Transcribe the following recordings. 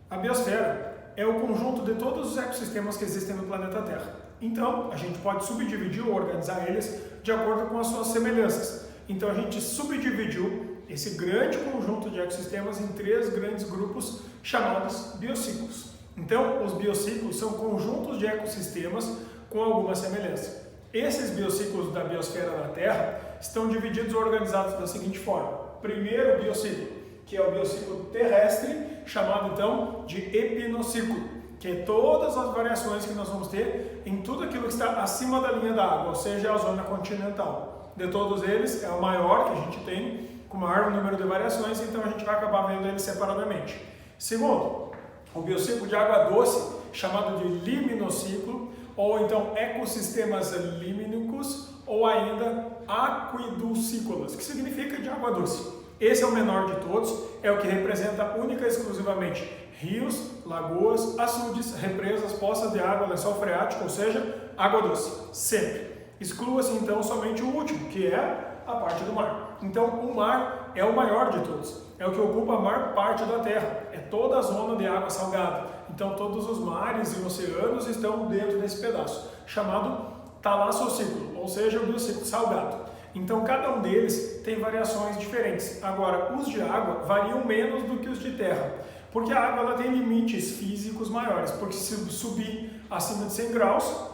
A biosfera é o conjunto de todos os ecossistemas que existem no planeta Terra. Então, a gente pode subdividir ou organizar eles de acordo com as suas semelhanças. Então, a gente subdividiu esse grande conjunto de ecossistemas em 3 grandes grupos chamados biociclos. Então, os biociclos são conjuntos de ecossistemas com alguma semelhança. Esses biociclos da biosfera da Terra estão divididos ou organizados da seguinte forma. Primeiro biociclo, que é o biociclo terrestre, chamado então de epinociclo, que é todas as variações que nós vamos ter em tudo aquilo que está acima da linha da água, ou seja, a zona continental. De todos eles, é o maior que a gente tem, com o maior número de variações, então a gente vai acabar vendo eles separadamente. Segundo, o biociclo de água doce, chamado de liminociclo, ou então ecossistemas limínicos, ou ainda aquidulcícolas, que significa de água doce. Esse é o menor de todos, é o que representa única e exclusivamente rios, lagoas, açudes, represas, poças de água, lençol freático, ou seja, água doce, sempre. Exclua-se então somente o último, que é a parte do mar. Então o mar é o maior de todos, é o que ocupa a maior parte da Terra, é toda a zona de água salgada. Então todos os mares e oceanos estão dentro desse pedaço, chamado talassociclo, ou seja, o biociclo salgado. Então cada um deles tem variações diferentes. Agora, os de água variam menos do que os de terra, porque a água ela tem limites físicos maiores, porque se subir acima de 100 graus,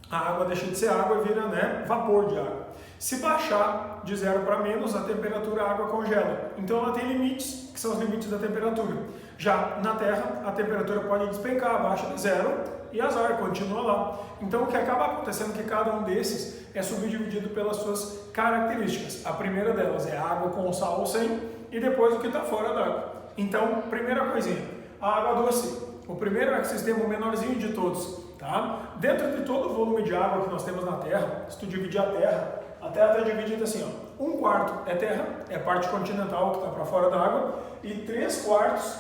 a água deixa de ser água e vira vapor de água. Se baixar de 0 para menos, a temperatura da água congela. Então ela tem limites, que são os limites da temperatura. Já na Terra, a temperatura pode despencar abaixo de 0 e azar, continua lá. Então o que acaba acontecendo é que cada um desses é subdividido pelas suas características. A primeira delas é a água com sal ou sem, e depois o que está fora d'água. Então, primeira coisinha, a água doce. O primeiro ecossistema, o menorzinho de todos. Tá? Dentro de todo o volume de água que nós temos na Terra, se tu dividir a Terra está dividida assim, ó. 1/4 é terra, é a parte continental que está para fora da água, e 3/4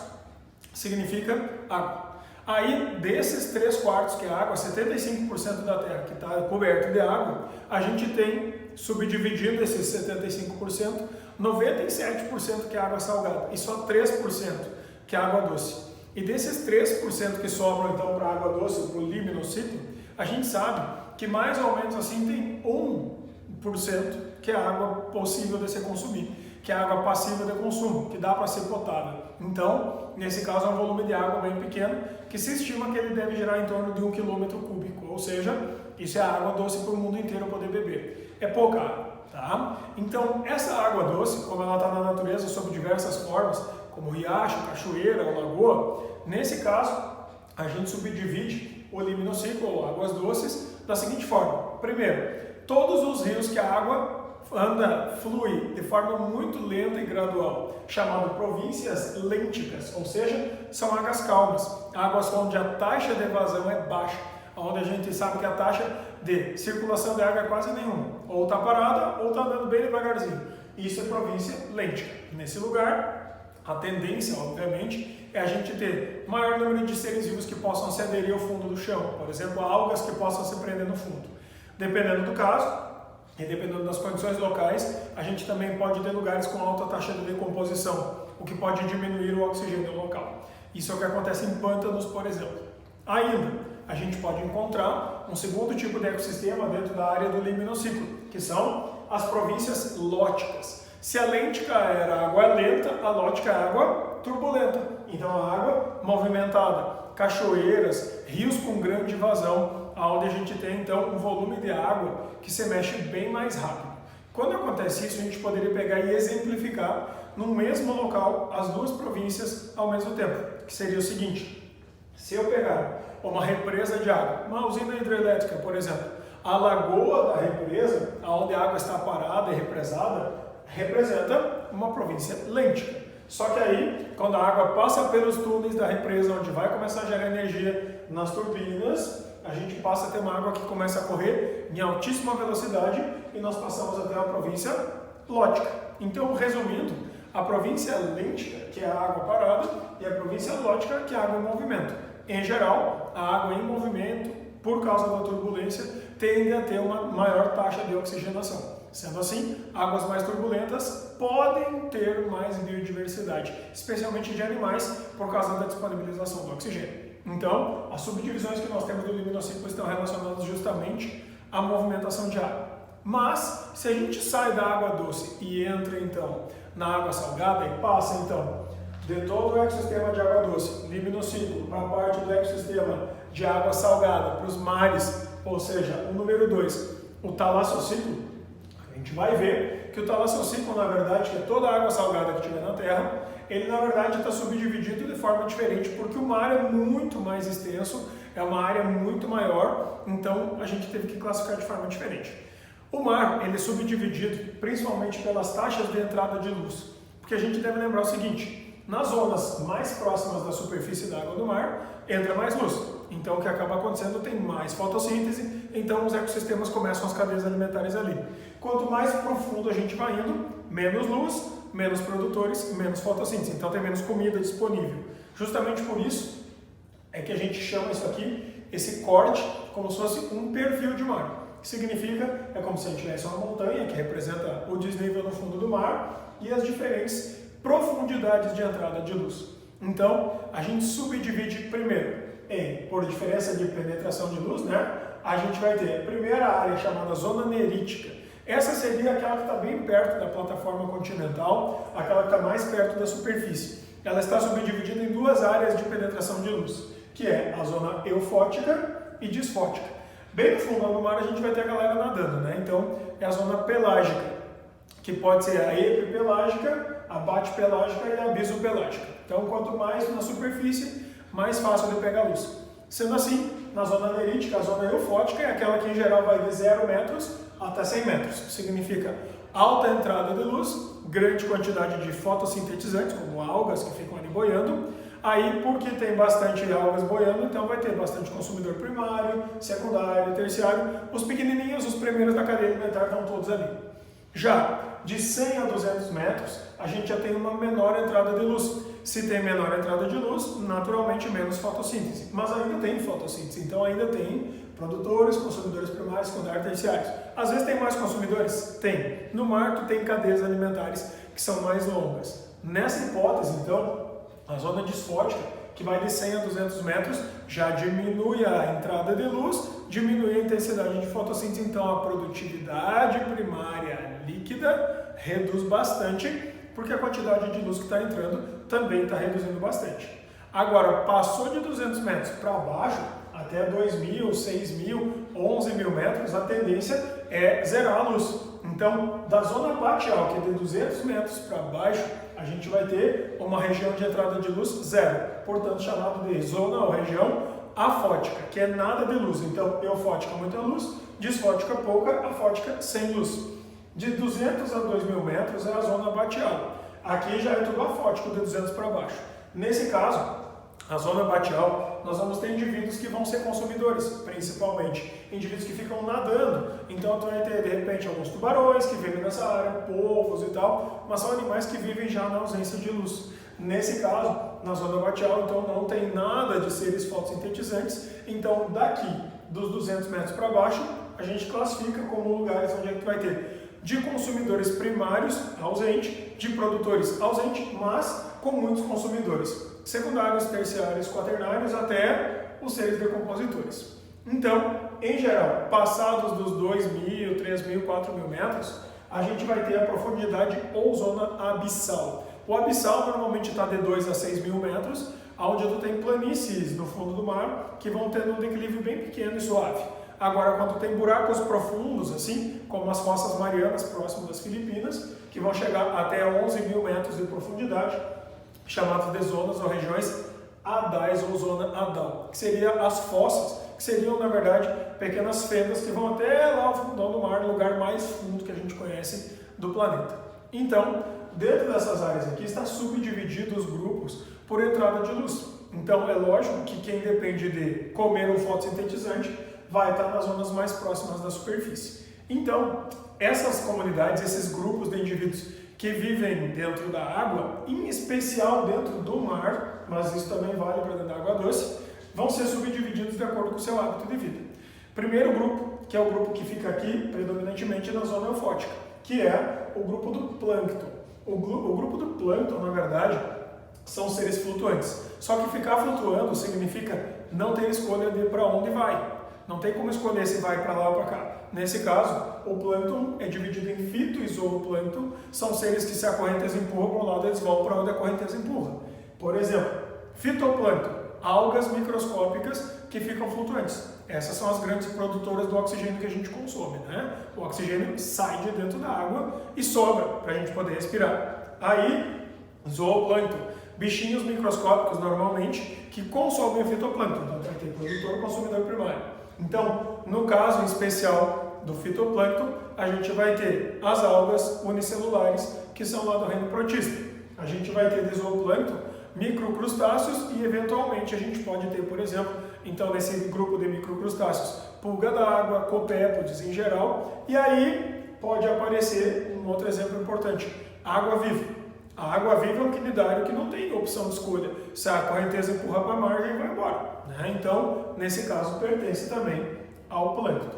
significa água. Aí, desses 3/4 que é água, 75% da Terra que está coberto de água, a gente tem, subdividindo esses 75%, 97% que é água salgada e só 3% que é água doce. E desses 3% que sobram então para a água doce, para o liminociclo, a gente sabe que mais ou menos assim tem 1% que é água possível de se consumir, que é água passiva de consumo, que dá para ser potável. Então, nesse caso é um volume de água bem pequeno, que se estima que ele deve girar em torno de 1 km3, ou seja, isso é água doce para o mundo inteiro poder beber. É pouca água, tá? Então, essa água doce, como ela está na natureza sob diversas formas, como riacho, cachoeira ou lagoa, nesse caso, a gente subdivide o liminociclo, ou águas doces, da seguinte forma. Primeiro, todos os rios que a água flui de forma muito lenta e gradual, chamado províncias lênticas, ou seja, são águas calmas, águas onde a taxa de evasão é baixa, onde a gente sabe que a taxa de circulação de água é quase nenhuma, ou está parada ou está andando bem devagarzinho. Isso é província lêntica. Nesse lugar, a tendência, obviamente, é a gente ter maior número de seres vivos que possam se aderir ao fundo do chão, por exemplo, algas que possam se prender no fundo. Dependendo do caso, e dependendo das condições locais, a gente também pode ter lugares com alta taxa de decomposição, o que pode diminuir o oxigênio local. Isso é o que acontece em pântanos, por exemplo. Ainda, a gente pode encontrar um segundo tipo de ecossistema dentro da área do liminociclo, que são as províncias lóticas. Se a lêntica era água lenta, a lótica é água turbulenta. Então a água movimentada, cachoeiras, rios com grande vazão, onde a gente tem então um volume de água que se mexe bem mais rápido. Quando acontece isso, a gente poderia pegar e exemplificar no mesmo local as duas províncias ao mesmo tempo, que seria o seguinte: se eu pegar uma represa de água, uma usina hidrelétrica, por exemplo, a lagoa da represa, onde a água está parada e represada, representa uma província lêntica. Só que aí, quando a água passa pelos túneis da represa, onde vai começar a gerar energia nas turbinas, a gente passa a ter uma água que começa a correr em altíssima velocidade e nós passamos a ter uma província lótica. Então, resumindo, a província lêntica, que é a água parada, e a província lótica, que é a água em movimento. Em geral, a água em movimento, por causa da turbulência, tende a ter uma maior taxa de oxigenação. Sendo assim, águas mais turbulentas podem ter mais biodiversidade, especialmente de animais, por causa da disponibilização do oxigênio. Então, as subdivisões que nós temos do liminociclo estão relacionadas justamente à movimentação de água. Mas, se a gente sai da água doce e entra então na água salgada e passa então de todo o ecossistema de água doce, liminociclo, para a parte do ecossistema de água salgada, para os mares, ou seja, o número 2, o talassociclo, a gente vai ver que o talassociclo, na verdade, que é toda a água salgada que tiver na Terra, ele na verdade está subdividido de forma diferente, porque o mar é muito mais extenso, é uma área muito maior, então a gente teve que classificar de forma diferente. O mar, ele é subdividido principalmente pelas taxas de entrada de luz, porque a gente deve lembrar o seguinte, nas zonas mais próximas da superfície da água do mar, entra mais luz, então o que acaba acontecendo tem mais fotossíntese, então os ecossistemas começam as cadeias alimentares ali. Quanto mais profundo a gente vai indo, menos luz, menos produtores, menos fotossíntese, então tem menos comida disponível. Justamente por isso é que a gente chama isso aqui, esse corte, como se fosse um perfil de mar. Que significa, é como se a gente tivesse uma montanha que representa o desnível no fundo do mar e as diferentes profundidades de entrada de luz. Então, a gente subdivide primeiro por diferença de penetração de luz, né? A gente vai ter a primeira área chamada zona nerítica. Essa seria aquela que está bem perto da plataforma continental, aquela que está mais perto da superfície. Ela está subdividida em duas áreas de penetração de luz, que é a zona eufótica e disfótica. Bem no fundo do mar a gente vai ter a galera nadando, né? Então é a zona pelágica, que pode ser a epipelágica, a bate-pelágica e a bisopelágica. Então quanto mais na superfície, mais fácil de pegar luz. Sendo assim, na zona nerítica, a zona eufótica é aquela que em geral vai de 0 metros até 100 metros. Significa alta entrada de luz, grande quantidade de fotossintetizantes, como algas que ficam ali boiando. Aí, porque tem bastante algas boiando, então vai ter bastante consumidor primário, secundário, terciário. Os pequenininhos, os primeiros da cadeia alimentar, estão todos ali. Já de 100 a 200 metros, a gente já tem uma menor entrada de luz. Se tem menor entrada de luz, naturalmente menos fotossíntese. Mas ainda tem fotossíntese, então ainda tem produtores, consumidores primários, secundários, terciários. Às vezes tem mais consumidores? Tem. No mar, tu tem cadeias alimentares que são mais longas. Nessa hipótese, então, a zona disfótica, que vai de 100 a 200 metros, já diminui a entrada de luz, diminui a intensidade de fotossíntese, então a produtividade primária líquida reduz bastante, porque a quantidade de luz que está entrando também está reduzindo bastante. Agora, passou de 200 metros para baixo, até 2.000, 6.000, 11.000 metros, a tendência é zerar a luz. Então, da zona batial, que é de 200 metros para baixo, a gente vai ter uma região de entrada de luz zero, portanto chamado de zona ou região afótica, que é nada de luz. Então, eufótica muita luz, disfótica pouca, afótica sem luz. De 200 a 2.000 metros é a zona batial. Aqui já é tudo afótico, de 200 para baixo. Nesse caso, a zona batial, nós vamos ter indivíduos que vão ser consumidores, principalmente indivíduos que ficam nadando. Então, tu vai ter, de repente, alguns tubarões que vivem nessa área, polvos e tal, mas são animais que vivem já na ausência de luz. Nesse caso, na zona batial, então, não tem nada de seres fotossintetizantes. Então, daqui dos 200 metros para baixo, a gente classifica como lugares onde a gente vai ter de consumidores primários ausente, de produtores ausente, mas com muitos consumidores secundários, terciários, quaternários, até os seres decompositores. Então, em geral, passados dos 2.000, 3.000, 4.000 metros, a gente vai ter a profundidade ou zona abissal. O abissal normalmente está de 2 a 6.000 metros, onde tu tem planícies no fundo do mar que vão tendo um declive bem pequeno e suave. Agora, quando tem buracos profundos, assim, como as fossas marianas próximas das Filipinas, que vão chegar até 11.000 metros de profundidade, chamadas de zonas ou regiões adais ou zona adal, que seriam as fossas, que seriam, na verdade, pequenas fendas que vão até lá ao fundão do mar, no lugar mais fundo que a gente conhece do planeta. Então, dentro dessas áreas aqui, está subdividido os grupos por entrada de luz. Então, é lógico que quem depende de comer um fotossintetizante vai estar nas zonas mais próximas da superfície. Então, essas comunidades, esses grupos de indivíduos que vivem dentro da água, em especial dentro do mar, mas isso também vale para dentro da água doce, vão ser subdivididos de acordo com o seu hábito de vida. Primeiro grupo, que é o grupo que fica aqui predominantemente na zona eufótica, que é o grupo do plâncton. O grupo do plâncton, na verdade, são seres flutuantes. Só que ficar flutuando significa não ter escolha de para onde vai. Não tem como escolher se vai para lá ou para cá. Nesse caso, o plâncton é dividido em fito e zooplâncton, são seres que se a correnteza empurra para um lado, eles vão para onde a correnteza empurra. Por exemplo, fitoplâncton, algas microscópicas que ficam flutuantes. Essas são as grandes produtoras do oxigênio que a gente consome, né? O oxigênio sai de dentro da água e sobra para a gente poder respirar. Aí, zooplâncton, bichinhos microscópicos normalmente que consomem o fitoplâncton. Então vai ter produtor e consumidor primário. Então, no caso em especial do fitoplâncton, a gente vai ter as algas unicelulares que são lá do reino protista. A gente vai ter de zooplâncton microcrustáceos e eventualmente a gente pode ter, por exemplo, então nesse grupo de microcrustáceos, pulga d'água, copépodes em geral, e aí pode aparecer um outro exemplo importante, água-viva. A água-viva é um quinidário que não tem opção de escolha, se a correnteza empurra para a margem, vai embora, né? Então, nesse caso, pertence também ao plâncton.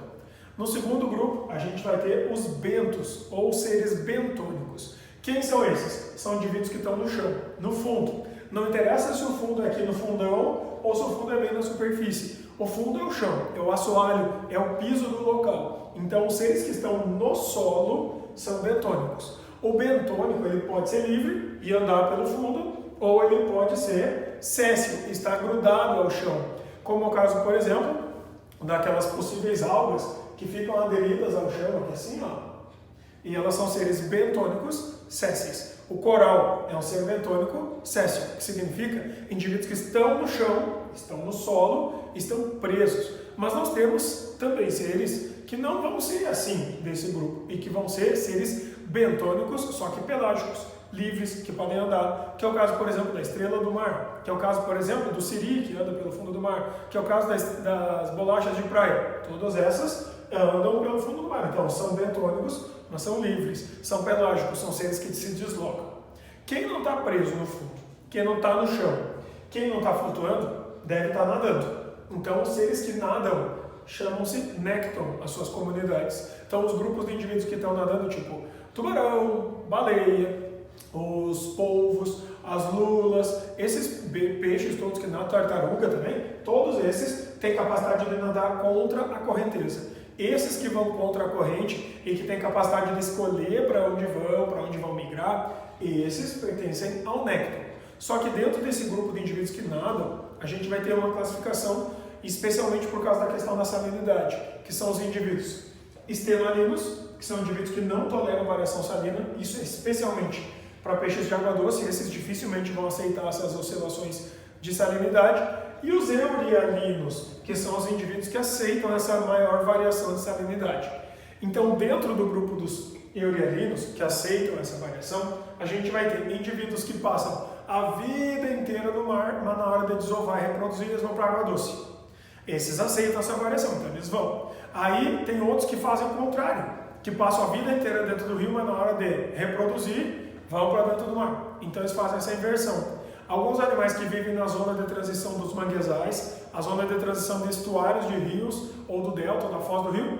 No segundo grupo, a gente vai ter os bentos, ou seres bentônicos. Quem são esses? São indivíduos que estão no chão, no fundo. Não interessa se o fundo é aqui no fundão ou se o fundo é bem na superfície. O fundo é o chão, é o assoalho, é o piso do local. Então, os seres que estão no solo são bentônicos. O bentônico ele pode ser livre e andar pelo fundo, ou ele pode ser séssil, estar grudado ao chão. Como é o caso, por exemplo, daquelas possíveis algas que ficam aderidas ao chão, aqui assim, ó. E elas são seres bentônicos sésseis. O coral é um ser bentônico séssil, que significa indivíduos que estão no chão, estão no solo, estão presos. Mas nós temos também seres que não vão ser assim desse grupo e que vão ser seres bentônicos, só que pelágicos, livres, que podem andar, que é o caso, por exemplo, da estrela do mar, que é o caso, por exemplo, do siri, que anda pelo fundo do mar, que é o caso das bolachas de praia. Todas essas andam pelo fundo do mar, então são bentônicos, mas são livres, são pelágicos, são seres que se deslocam. Quem não está preso no fundo, quem não está no chão, quem não está flutuando, deve estar nadando. Então, os seres que nadam chamam-se nécton, as suas comunidades. Então, os grupos de indivíduos que estão nadando, tipo tubarão, baleia, os polvos, as lulas, esses peixes todos que nadam, tartaruga também, todos esses têm capacidade de nadar contra a correnteza. Esses que vão contra a corrente e que têm capacidade de escolher para onde vão migrar, esses pertencem ao nécton. Só que dentro desse grupo de indivíduos que nadam, a gente vai ter uma classificação, especialmente por causa da questão da salinidade, que são os indivíduos estenalinos, que são indivíduos que não toleram variação salina, isso é especialmente para peixes de água doce, esses dificilmente vão aceitar essas oscilações de salinidade, e os eurialinos, que são os indivíduos que aceitam essa maior variação de salinidade. Então, dentro do grupo dos eurialinos, que aceitam essa variação, a gente vai ter indivíduos que passam a vida inteira no mar, mas na hora de desovar e reproduzir, eles vão para a água doce. Esses aceitam essa variação, então eles vão. Aí tem outros que fazem o contrário, que passam a vida inteira dentro do rio, mas na hora de reproduzir, vão para dentro do mar. Então eles fazem essa inversão. Alguns animais que vivem na zona de transição dos manguezais, a zona de transição de estuários de rios ou do delta, da foz do rio,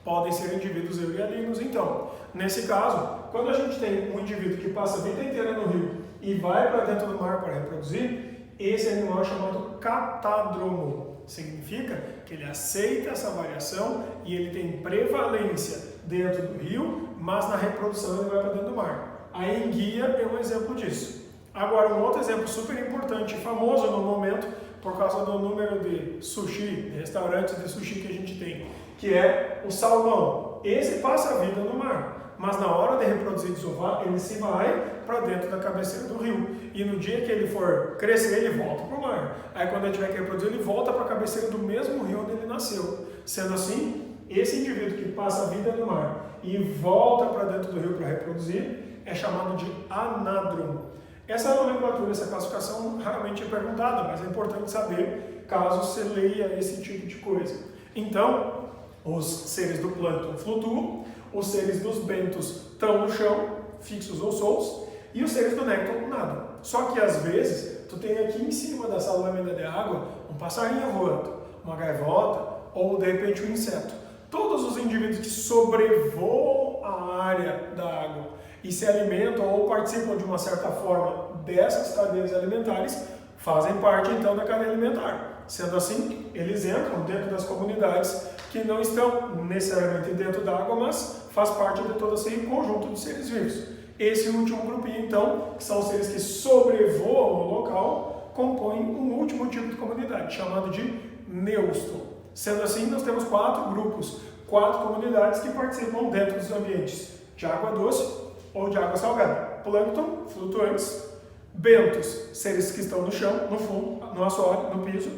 podem ser indivíduos eurialinos. Então, nesse caso, quando a gente tem um indivíduo que passa a vida inteira no rio e vai para dentro do mar para reproduzir, esse animal é chamado catádromo. Significa que ele aceita essa variação e ele tem prevalência dentro do rio, mas na reprodução ele vai para dentro do mar. A enguia é um exemplo disso. Agora, um outro exemplo super importante e famoso no momento, por causa do número de sushi, de restaurantes de sushi que a gente tem, que é o salmão. Esse passa a vida no mar, mas na hora de reproduzir e desovar, ele se vai para dentro da cabeceira do rio. E no dia que ele for crescer, ele volta para o mar. Aí quando ele tiver que reproduzir, ele volta para a cabeceira do mesmo rio onde ele nasceu. Sendo assim, esse indivíduo que passa a vida no mar e volta para dentro do rio para reproduzir, é chamado de anádromo. Essa nomenclatura, essa classificação raramente é perguntada, mas é importante saber caso você leia esse tipo de coisa. Então, os seres do plâncton flutuam, os seres dos bentos estão no chão, fixos ou soltos, e os seres do nécton nadam. Só que às vezes, tu tem aqui em cima dessa lâmina de água um passarinho voando, uma gaivota ou de repente um inseto. Todos os indivíduos que sobrevoam a área da água e se alimentam ou participam de uma certa forma dessas cadeias alimentares fazem parte então da cadeia alimentar. Sendo assim, eles entram dentro das comunidades que não estão necessariamente dentro da água, mas faz parte de todo esse conjunto de seres vivos. Esse último grupinho, então, que são os seres que sobrevoam o local, compõem um último tipo de comunidade, chamado de Neosto. Sendo assim, nós temos 4 grupos, 4 comunidades que participam dentro dos ambientes de água doce ou de água salgada. Plâncton, flutuantes; bentos, seres que estão no chão, no fundo, no assoalho, no piso;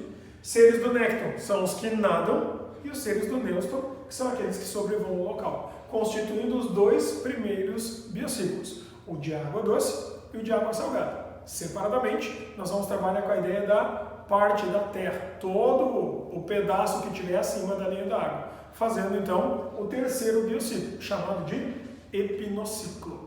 seres do nécton são os que nadam, e os seres do Neosto, que são aqueles que sobrevoam o local, constituindo os 2 primeiros biociclos, o de água doce e o de água salgada. Separadamente, nós vamos trabalhar com a ideia da parte da terra, todo o pedaço que estiver acima da linha da água, fazendo então o terceiro biociclo, chamado de epinociclo.